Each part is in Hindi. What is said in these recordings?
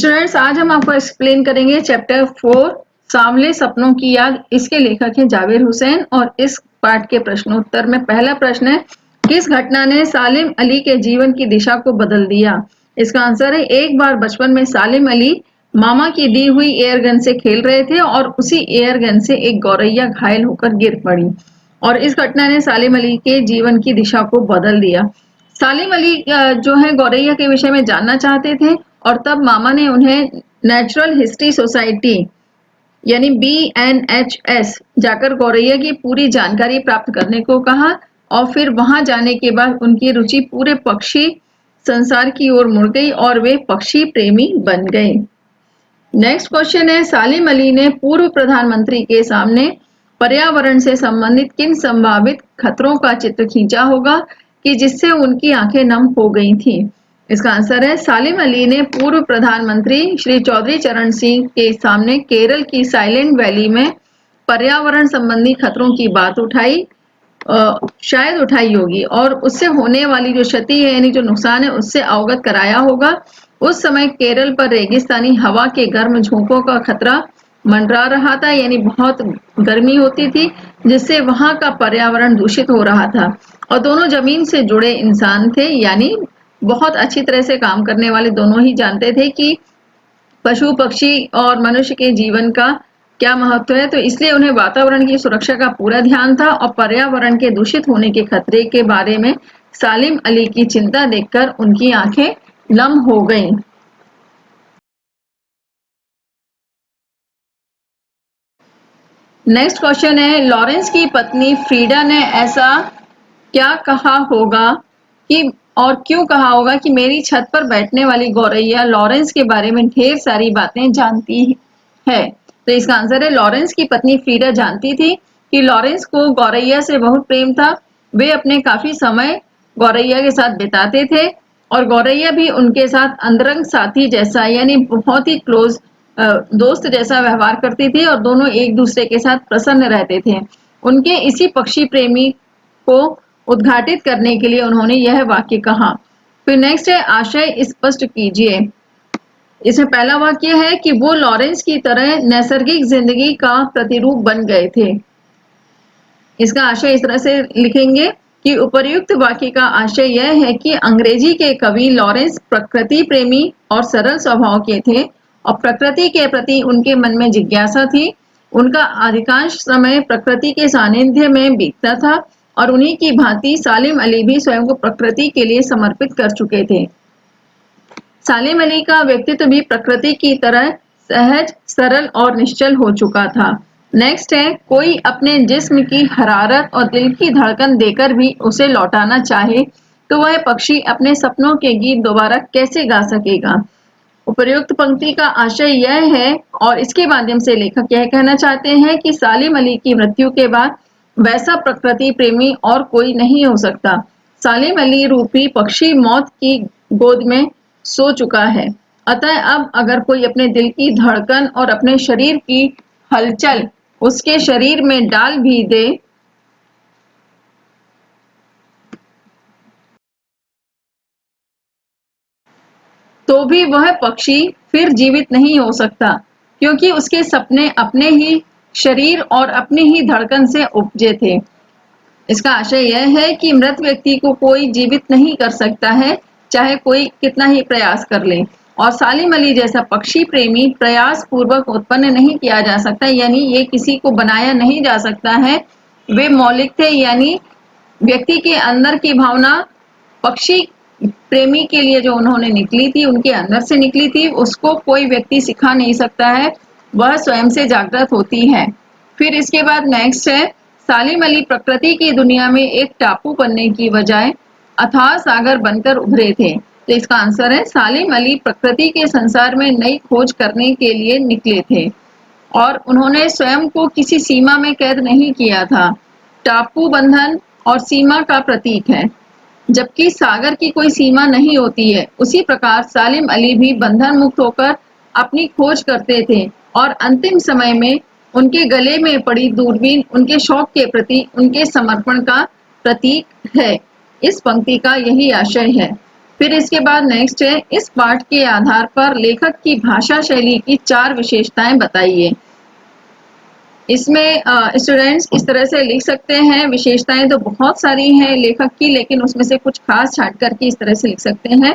स्टूडेंट्स, आज हम आपको एक्सप्लेन करेंगे चैप्टर 4 सांवले सपनों की याद। इसके लेखक हैं जावेद हुसैन और इस पाठ के प्रश्नोत्तर में पहला प्रश्न है, किस घटना ने सालिम अली के जीवन की दिशा को बदल दिया? इसका आंसर है, एक बार बचपन में सालिम अली मामा की दी हुई एयर गन से खेल रहे थे और उसी एयर गन से एक गौरैया घायल होकर गिर पड़ी और इस घटना ने सालिम अली के जीवन की दिशा को बदल दिया। सालिम अली जो है गौरैया के विषय में जानना चाहते थे और तब मामा ने उन्हें नेचुरल हिस्ट्री सोसाइटी यानी BNHS जाकर गौरैया की पूरी जानकारी प्राप्त करने को कहा और फिर वहां जाने के बाद उनकी रुचि पूरे पक्षी संसार की ओर मुड़ गई और वे पक्षी प्रेमी बन गए। नेक्स्ट क्वेश्चन है, सालिम अली ने पूर्व प्रधानमंत्री के सामने पर्यावरण से संबंधित किन संभावित खतरों का चित्र खींचा होगा कि जिससे उनकी आंखें नम हो गई थीं? इसका आंसर है, सालिम अली ने पूर्व प्रधानमंत्री श्री चौधरी चरण सिंह के सामने केरल की साइलेंट वैली में पर्यावरण संबंधी खतरों की बात उठाई, शायद उठाई होगी और उससे होने वाली जो क्षति है यानी जो नुकसान है उससे अवगत कराया होगा। उस समय केरल पर रेगिस्तानी हवा के गर्म झोंकों का खतरा मंडरा रहा था, यानी बहुत गर्मी होती थी जिससे वहां का पर्यावरण दूषित हो रहा था और दोनों जमीन से जुड़े इंसान थे, यानी बहुत अच्छी तरह से काम करने वाले दोनों ही जानते थे कि पशु पक्षी और मनुष्य के जीवन का क्या महत्व है, तो इसलिए उन्हें वातावरण की सुरक्षा का पूरा ध्यान था और पर्यावरण के दूषित होने के खतरे के बारे में सालिम अली की चिंता देखकर उनकी आंखें नम हो गईं। नेक्स्ट क्वेश्चन है, लॉरेंस की पत्नी फ्रीडा ने ऐसा क्या कहा होगा कि और क्यों कहा होगा कि मेरी छत पर बैठने वाली गौरैया लॉरेंस के बारे में ढेर सारी बातें जानती है? तो इसका आंसर है, लॉरेंस की पत्नी फ्रीडा जानती थी कि लॉरेंस को गौरैया से बहुत प्रेम था। वे अपने काफी समय गौरैया के साथ बिताते थे और गौरैया भी उनके साथ अंतरंग साथी जैसा यानी बहुत ही क्लोज दोस्त जैसा व्यवहार करती थी और दोनों एक दूसरे के साथ प्रसन्न रहते थे। उनके इसी पक्षी प्रेमी को उद्घाटित करने के लिए उन्होंने यह वाक्य कहा। फिर नेक्स्ट है, आशय स्पष्ट कीजिए। इसमें पहला वाक्य है कि वो लॉरेंस की तरह नैसर्गिक जिंदगी का प्रतिरूप बन गए थे। इसका आशय इस तरह से लिखेंगे कि उपर्युक्त वाक्य का आशय यह है कि अंग्रेजी के कवि लॉरेंस प्रकृति प्रेमी और सरल स्वभाव के थे और प्रकृति के प्रति उनके मन में जिज्ञासा थी। उनका अधिकांश समय प्रकृति के सानिध्य में बीतता था और उन्हीं की भांति सालिम अली भी स्वयं को प्रकृति के लिए समर्पित कर चुके थे। सालिम अली का व्यक्तित्व भी प्रकृति की तरह सहज, सरल और निश्चल हो चुका था। नेक्स्ट है, कोई अपने जिस्म की हरारत और दिल की धड़कन देकर भी उसे लौटाना चाहे तो वह पक्षी अपने सपनों के गीत दोबारा कैसे गा सकेगा? उपर्युक्त पंक्ति का आशय यह है और इसके माध्यम से लेखक यह कहना चाहते हैं कि सालिम अली की मृत्यु के बाद वैसा प्रकृति प्रेमी और कोई नहीं हो सकता। सालिम अली रूपी पक्षी मौत की गोद में सो चुका है। अतः अब अगर कोई अपने दिल की धड़कन और अपने शरीर की हलचल उसके शरीर में डाल भी दे तो भी वह पक्षी फिर जीवित नहीं हो सकता, क्योंकि उसके सपने अपने ही शरीर और अपनी ही धड़कन से उपजे थे। इसका आशय यह है कि मृत व्यक्ति को कोई जीवित नहीं कर सकता है, चाहे कोई कितना ही प्रयास कर ले, और सालिम अली जैसा पक्षी प्रेमी प्रयास पूर्वक उत्पन्न नहीं किया जा सकता, यानी ये किसी को बनाया नहीं जा सकता है। वे मौलिक थे, यानी व्यक्ति के अंदर की भावना पक्षी प्रेमी के लिए जो उन्होंने निकली थी, उनके अंदर से निकली थी, उसको कोई व्यक्ति सिखा नहीं सकता है, वह स्वयं से जागृत होती है। फिर इसके बाद नेक्स्ट है, सालिम अली प्रकृति की दुनिया में एक टापू बनने की बजाय अथाह सागर बनकर उभरे थे। तो इसका आंसर है, सालिम अली प्रकृति के संसार में नई खोज करने के लिए निकले थे और उन्होंने स्वयं को किसी सीमा में कैद नहीं किया था। टापू बंधन और सीमा का प्रतीक है, जबकि सागर की कोई सीमा नहीं होती है। उसी प्रकार सालिम अली भी बंधन मुक्त होकर अपनी खोज करते थे और अंतिम समय में उनके गले में पड़ी दूरबीन उनके शौक के प्रति उनके समर्पण का प्रतीक है। इस पंक्ति का यही आशय है। फिर इसके बाद नेक्स्ट है, इस पाठ के आधार पर लेखक की भाषा शैली की 4 विशेषताएं बताइए। इसमें स्टूडेंट्स इस तरह से लिख सकते हैं, विशेषताएं तो बहुत सारी हैं लेखक की, लेकिन उसमें से कुछ खास छांट करके इस तरह से लिख सकते हैं।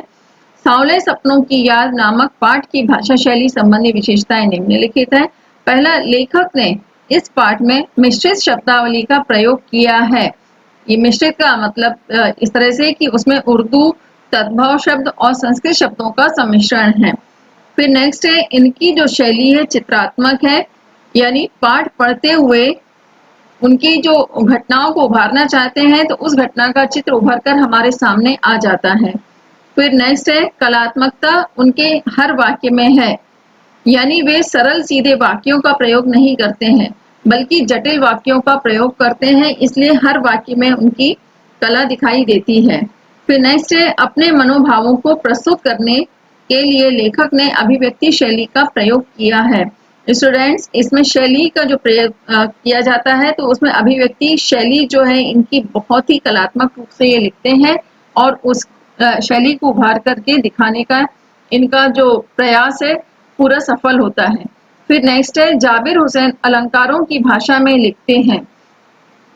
सांवले सपनों की याद नामक पाठ की भाषा शैली संबंधी विशेषताएं निम्नलिखित है। पहला, लेखक ने इस पाठ में मिश्रित शब्दावली का प्रयोग किया है। ये मिश्रित का मतलब इस तरह से कि उसमें उर्दू तद्भव शब्द और संस्कृत शब्दों का सम्मिश्रण है। फिर नेक्स्ट है, इनकी जो शैली है चित्रात्मक है, यानी पाठ पढ़ते हुए उनकी जो घटनाओं को उभारना चाहते हैं तो उस घटना का चित्र उभर कर हमारे सामने आ जाता है। फिर नेक्स्ट है, कलात्मकता उनके हर वाक्य में है, यानी वे सरल सीधे वाक्यों का प्रयोग नहीं करते हैं बल्कि जटिल वाक्यों का प्रयोग करते हैं, इसलिए हर वाक्य में उनकी कला दिखाई देती है। फिर नेक्स्ट है, अपने मनोभावों को प्रस्तुत करने के लिए लेखक ने अभिव्यक्ति शैली का प्रयोग किया है। स्टूडेंट्स, इसमें शैली का जो प्रयोग किया जाता है तो उसमें अभिव्यक्ति शैली जो है इनकी बहुत ही कलात्मक रूप से ये लिखते हैं और उस शैली को उभार करके दिखाने का इनका जो प्रयास है पूरा सफल होता है। फिर नेक्स्ट है, जाबिर हुसैन अलंकारों की भाषा में लिखते हैं।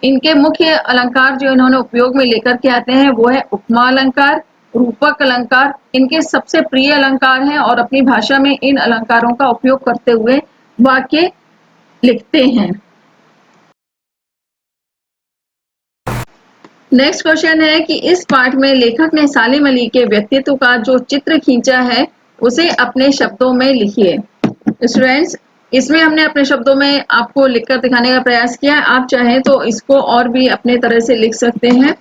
इनके मुख्य अलंकार जो इन्होंने उपयोग में लेकर के आते हैं वो है उपमा अलंकार, रूपक अलंकार इनके सबसे प्रिय अलंकार हैं और अपनी भाषा में इन अलंकारों का उपयोग करते हुए वाक्य लिखते हैं। नेक्स्ट क्वेश्चन है कि इस पाठ में लेखक ने सालिम अली के व्यक्तित्व का जो चित्र खींचा है उसे अपने शब्दों में लिखिए। स्टूडेंट्स, इसमें हमने अपने शब्दों में आपको लिखकर दिखाने का प्रयास किया है, आप चाहें तो इसको और भी अपने तरह से लिख सकते हैं।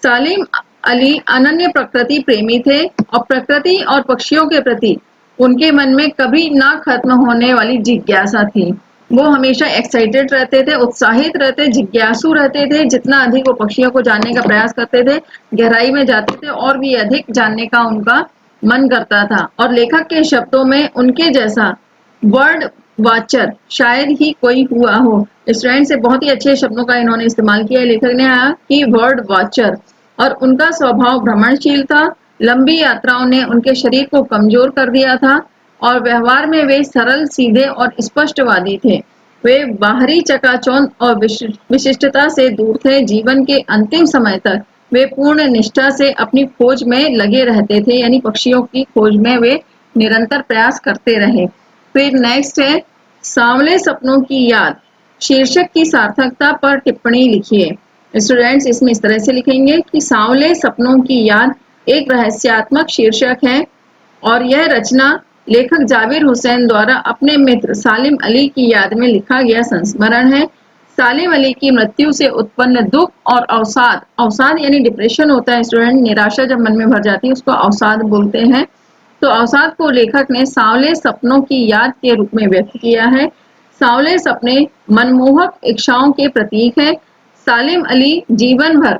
सालिम अली अनन्य प्रकृति प्रेमी थे और प्रकृति और पक्षियों के प्रति उनके मन में कभी ना खत्म होने वाली जिज्ञासा थी। वो हमेशा एक्साइटेड रहते थे, उत्साहित रहते, जिज्ञासु रहते थे। जितना अधिक वो पक्षियों को जानने का प्रयास करते थे, गहराई में जाते थे और भी अधिक जानने का उनका मन करता था। और लेखक के शब्दों में उनके जैसा वर्ड वाचर शायद ही कोई हुआ हो। स्टूडेंट से बहुत ही अच्छे शब्दों का इन्होंने इस्तेमाल किया है लेखक ने यहाँ कि वर्ड वाचर। और उनका स्वभाव भ्रमणशील था, लंबी यात्राओं ने उनके शरीर को कमजोर कर दिया था और व्यवहार में वे सरल, सीधे और स्पष्टवादी थे। वे बाहरी चकाचौंध और विशिष्टता से दूर थे। जीवन के अंतिम समय तक वे पूर्ण निष्ठा से अपनी खोज में लगे रहते थे, यानी पक्षियों की खोज में वे निरंतर प्रयास करते रहे। फिर नेक्स्ट है, सांवले सपनों की याद शीर्षक की सार्थकता पर टिप्पणी लिखिए। स्टूडेंट्स, इसमें इस तरह से लिखेंगे कि सांवले सपनों की याद एक रहस्यात्मक शीर्षक है और यह रचना लेखक जाबिर हुसैन द्वारा अपने मित्र सालिम अली की याद में लिखा गया संस्मरण है। सालिम अली की मृत्यु से उत्पन्न दुख और अवसाद, अवसाद यानी डिप्रेशन होता है स्टूडेंट, निराशा जब मन में भर जाती है उसको अवसाद बोलते हैं। तो अवसाद को लेखक ने सांवले सपनों की याद के रूप में व्यक्त किया है। सांवले सपने मनमोहक इच्छाओं के प्रतीक है। सालिम अली जीवन भर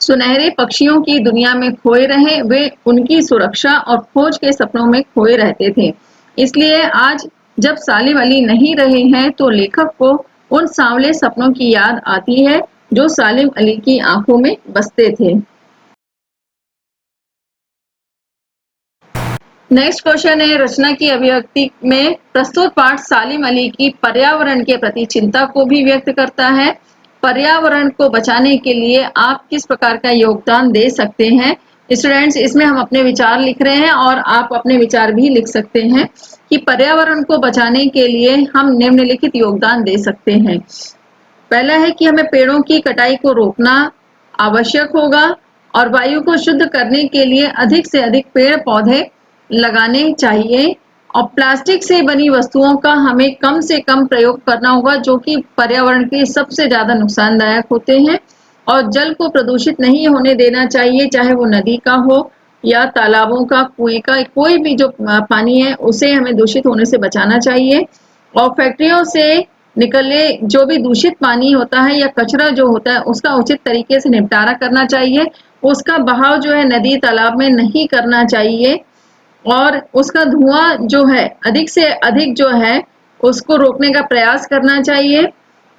सुनहरे पक्षियों की दुनिया में खोए रहे, वे उनकी सुरक्षा और खोज के सपनों में खोए रहते थे। इसलिए आज जब सालिम अली नहीं रहे हैं तो लेखक को उन सांवले सपनों की याद आती है जो सालिम अली की आंखों में बसते थे। नेक्स्ट क्वेश्चन है, रचना की अभिव्यक्ति में प्रस्तुत पाठ सालिम अली की पर्यावरण के प्रति चिंता को भी व्यक्त करता है। पर्यावरण को बचाने के लिए आप किस प्रकार का योगदान दे सकते हैं? स्टूडेंट्स, इसमें हम अपने विचार लिख रहे हैं और आप अपने विचार भी लिख सकते हैं कि पर्यावरण को बचाने के लिए हम निम्नलिखित योगदान दे सकते हैं। पहला है कि हमें पेड़ों की कटाई को रोकना आवश्यक होगा और वायु को शुद्ध करने के लिए अधिक से अधिक पेड़ पौधे लगाने चाहिए और प्लास्टिक से बनी वस्तुओं का हमें कम से कम प्रयोग करना होगा जो कि पर्यावरण के सबसे ज्यादा नुकसानदायक होते हैं। और जल को प्रदूषित नहीं होने देना चाहिए, चाहे वो नदी का हो या तालाबों का, कुएं का, कोई भी जो पानी है उसे हमें दूषित होने से बचाना चाहिए। और फैक्ट्रियों से निकले जो भी दूषित पानी होता है या कचरा जो होता है उसका उचित तरीके से निपटारा करना चाहिए। उसका बहाव जो है नदी तालाब में नहीं करना चाहिए और उसका धुआं जो है अधिक से अधिक जो है उसको रोकने का प्रयास करना चाहिए।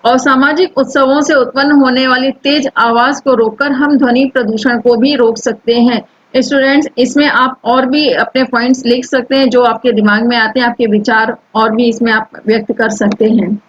और सामाजिक उत्सवों से उत्पन्न होने वाली तेज आवाज को रोककर हम ध्वनि प्रदूषण को भी रोक सकते हैं। स्टूडेंट्स, इसमें आप और भी अपने पॉइंट्स लिख सकते हैं जो आपके दिमाग में आते हैं, आपके विचार और भी इसमें आप व्यक्त कर सकते हैं।